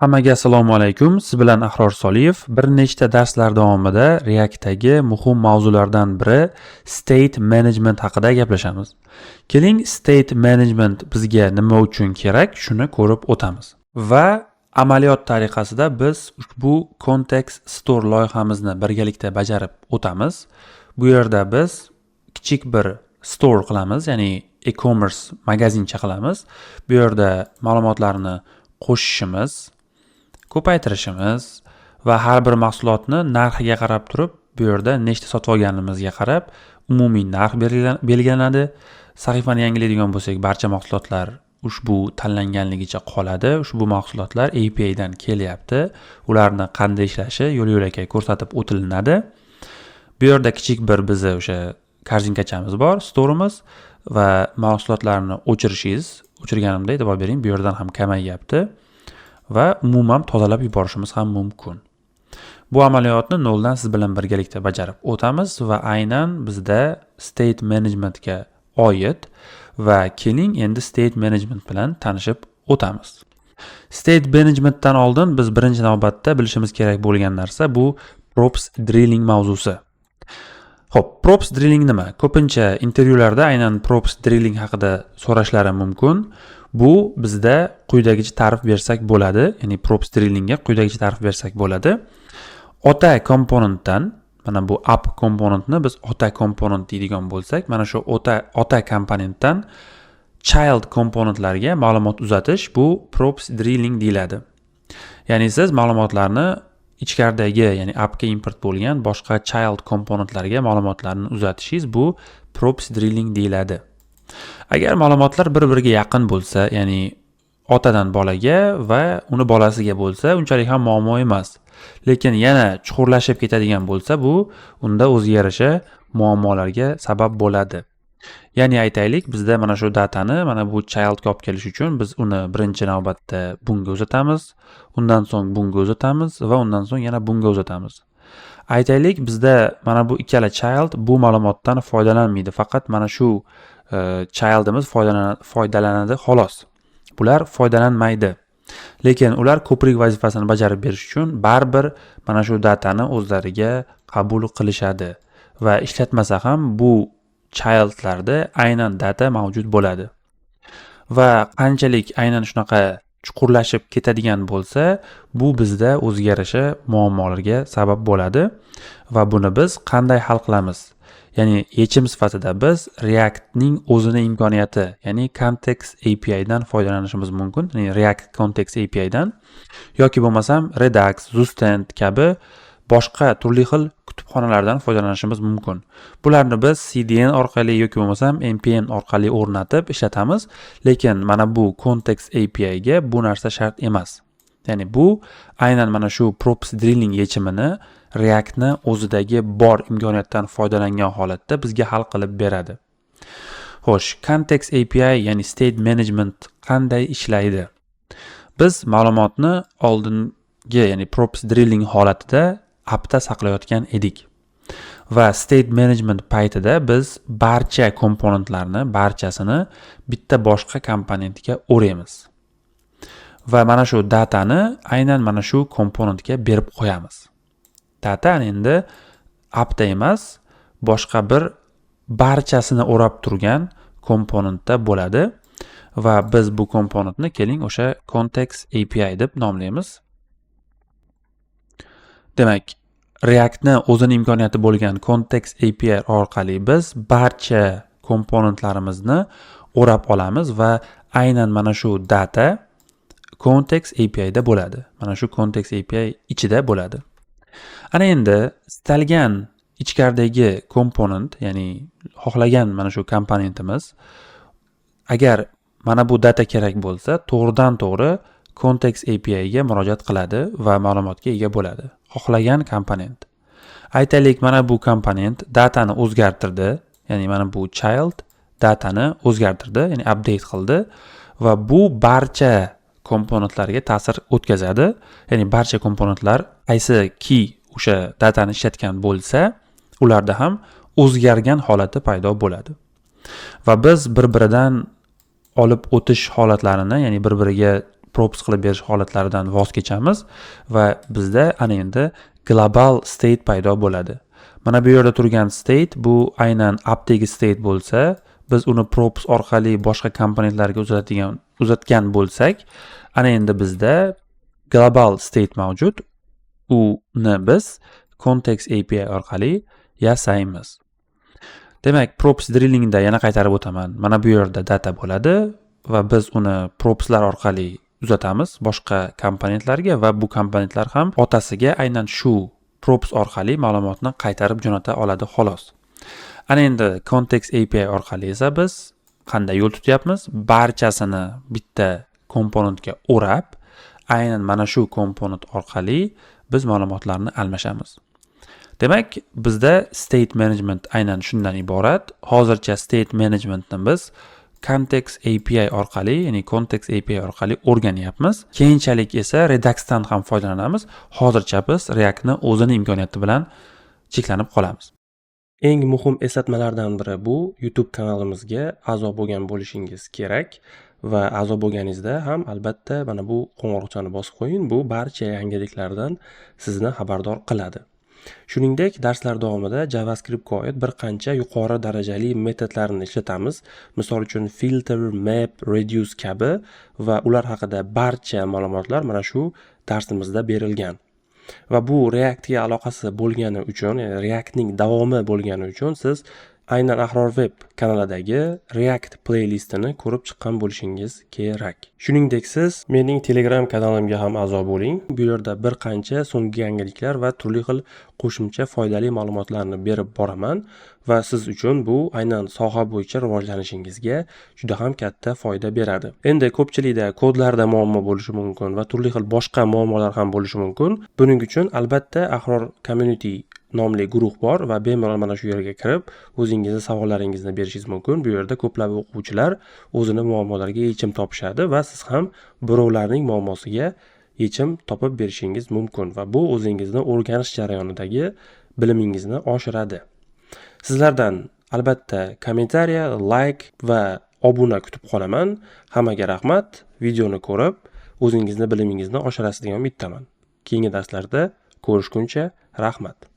Hammaga assalomu alaykum. Siz bilan Ahror Soliyev. Bir nechta darslar davomida React'dagi muhim mavzulardan biri state management haqida gaplashamiz. Keling, state management bizga nima uchun kerak, shuni ko'rib o'tamiz. Va amaliyot tariqasida biz ushbu Context Store loyihamizni birgalikda bajarib o'tamiz. Bu yerda biz kichik bir store qilamiz, ya'ni e-commerce magazincha qilamiz. Bu yerda ma'lumotlarni qo'shishimiz, ko'paytirishimiz va har bir mahsulotni narxiga qarab turib, bu yerda nechta sotib olganimizga qarab umumiy narx belgilanadi. Sahifani yangilaydigan bo'lsak, barcha mahsulotlar ushbu tanlanganligicha qoladi. Ushbu mahsulotlar API dan kelyapti. Ularni qanday ishlashi yo'l-yo'lakay ko'rsatib o'tilinadi. Bu yerda kichik bir bizni o'sha korzinkachamiz bor, storeimiz va mahsulotlarni o'chirganimda e'tibor bering, bu yerdan ham kamayyapti. Va umuman tozalab yuborishimiz ham mumkin. Bu amaliyotni noldan siz bilan birgalikda bajarib o'tamiz va aynan bizda state managementga oid va keling endi state management bilan tanishib o'tamiz. State managementdan oldin biz birinchi navbatda bilishimiz kerak bo'lgan narsa bu props drilling mavzusi. Xo'p, props drilling nima? Ko'pincha intervyularda aynan props drilling haqida so'rashlari mumkin. Bu bizda quyidagicha ta'rif bersak bo'ladi, ya'ni props drillingga quyidagicha ta'rif bersak bo'ladi. Ota komponentdan, mana bu app komponentni biz ota komponent deydigan bo'lsak, mana shu ota komponentdan child komponentlarga ma'lumot uzatish bu props drilling deyiladi. Ya'ni siz ma'lumotlarni ichkaridagi, ya'ni appga import bo'lgan boshqa child komponentlarga ma'lumotlarni uzatishingiz bu props drilling deyiladi. Agar ma'lumotlar bir-biriga yaqin bo'lsa, ya'ni otadan bolaga va uni bolasiga bo'lsa, unchalik ham muammo emas. Lekin yana chuqurlashib ketadigan bo'lsa, bu unda o'ziga yarasha muammolarga sabab bo'ladi. Ya'ni aytaylik, bizda mana shu datani, mana bu childga olib kelish uchun biz uni birinchi navbatda bunga uzatamiz, undan so'ng bunga uzatamiz va undan so'ng yana bunga uzatamiz. Aytaylik, bizda mana bu ikkala child bu ma'lumotdan foydalanmaydi, faqat mana shu childimiz foydalanadi xolos. Bular foydalanmaydi. Lekin ular ko'prik vazifasini bajarib berish uchun baribir mana shu datani o'zlariga qabul qilishadi va ishlatmasa ham bu childlarda aynan data mavjud bo'ladi. Va qanchalik aynan shunaqa chuqurlashib ketadigan bo'lsa, bu bizda o'ziga yarasha muammolarga sabab bo'ladi va buni biz qanday hal qilamiz? Ya'ni yechim sifatida biz React'ning o'zini imkoniyati, ya'ni Context API dan foydalanishimiz mumkin, ya'ni React Context API dan yoki bo'lmasam Redux, Zustand kabi boshqa turli xil kutubxonalardan foydalanishimiz mumkin. Bularni biz CDN orqali yoki bo'lmasam npm orqali o'rnatib ishlatamiz, lekin mana bu Context API ga bu narsa shart emas. Ya'ni bu aynan mana shu props drilling yechimini React'ni o'zidagi bor imkoniyatdan foydalangan holatda bizga hal qilib beradi. Xo'sh, Context API ya'ni state management qanday ishlaydi? Biz ma'lumotni oldingi, ya'ni props drilling holatida appda saqlayotgan edik. Va state management paytida biz barcha komponentlarni, barchasini bitta boshqa komponentga o'raymiz. Va mana shu datani aynan mana shu komponentga berib qo'yamiz. Data endi appda emas, boshqa bir barchasini o'rab turgan komponentda bo'ladi va biz bu komponentni keling o'sha Context API deb nomlaymiz. Demak, React'ni o'zini imkoniyati bo'lgan Context API orqali biz barcha komponentlarimizni o'rab olamiz va aynan mana shu data Context API da bo'ladi. Mana shu Context API ichida bo'ladi. Ana endi istalgan ichkaridagi komponent, ya'ni xohlagan mana shu komponentimiz agar mana bu data kerak bo'lsa, to'g'ridan-to'g'ri Context API ga murojaat qiladi va ma'lumotga ega bo'ladi. Xohlagan komponent. Aytaylik, mana bu komponent datani o'zgartirdi, ya'ni mana bu child datani o'zgartirdi, ya'ni update qildi va bu barcha komponentlarga ta'sir o'tkazadi. Ya'ni barcha komponentlar qaysi key o'sha datani ishlatgan bo'lsa, ularda ham o'zgargan holati paydo bo'ladi. Va biz bir-biridan olib o'tish holatlarini, ya'ni bir-biriga props qilib berish holatlaridan voz kechamiz va bizda ana endi global state paydo bo'ladi. Mana bu yerda turgan state bu aynan appdagi state bo'lsa, biz uni props orqali boshqa komponentlarga uzatgan bo'lsak, ana endi bizda global state mavjud. Uni biz context API orqali yasaymiz. Demak, props drillingda yana qaytarib o'taman. Mana bu yerda data bo'ladi va biz uni propslar orqali uzatamiz boshqa komponentlarga va bu komponentlar ham otasiga aynan shu props orqali ma'lumotni qaytarib jo'nata oladi xolos. Ana endi context API orqali esa biz qanday yo'l tutyapmiz? Barchasini bitta komponentga o'rab, aynan mana shu komponent orqali biz ma'lumotlarni almashamiz. Demak, bizda state management aynan shundan iborat. Hozircha state managementni biz context API orqali, ya'ni context API orqali o'rganyapmiz. Keyinchalik esa Redux dan ham foydalanamiz. Hozircha biz Reactni o'zini imkoniyati bilan cheklanib qolamiz. Eng muhim eslatmalardan biri bu YouTube kanalimizga a'zo bo'lgan bo'lishingiz kerak va a'zo bo'lganingizda ham albatta mana bu qo'ng'iroqchani bosib qo'ying. Bu barcha yangiliklardan sizni xabardor qiladi. Shuningdek, darslar davomida JavaScriptga oid bir qancha yuqori darajali metodlarni ishlatamiz. Misol uchun filter, map, reduce kabi va ular haqida barcha ma'lumotlar mana shu darsimizda berilgan. Va bu Reactga aloqasi bo'lgani uchun, ya'ni Reactning davomi bo'lgani uchun siz aynan Ahror Web kanalidagi React playlistini ko'rib chiqqan bo'lishingiz kerak. Shuningdek, siz mening Telegram kanalimga ham a'zo bo'ling. Bu yerda bir qancha so'nggi yangiliklar va turli xil qo'shimcha foydali ma'lumotlarni berib boraman va siz uchun bu aynan soha bo'yicha rivojlanishingizga juda ham katta foyda beradi. Endi ko'pchilikda kodlarda muammo bo'lishi mumkin va turli xil boshqa muammolar ham bo'lishi mumkin. Buning uchun albatta Ahror Community nomli guruh bor va bemalol mana shu yerga kirib o'zingizni savollaringizni berishingiz mumkin. Bu yerda ko'plab o'quvchilar o'zini muammolariga yechim topishadi va siz ham birovlarning muammosiga yechim topib berishingiz mumkin va bu o'zingizni o'rganish jarayonidagi bilimingizni oshiradi. Sizlardan albatta kommentariya, like va obuna kutib qolaman. Hammaga rahmat. Videoni ko'rib o'zingizni bilimingizni oshirasiz degan umiddaman. Keyingi darslarda ko'rishguncha rahmat.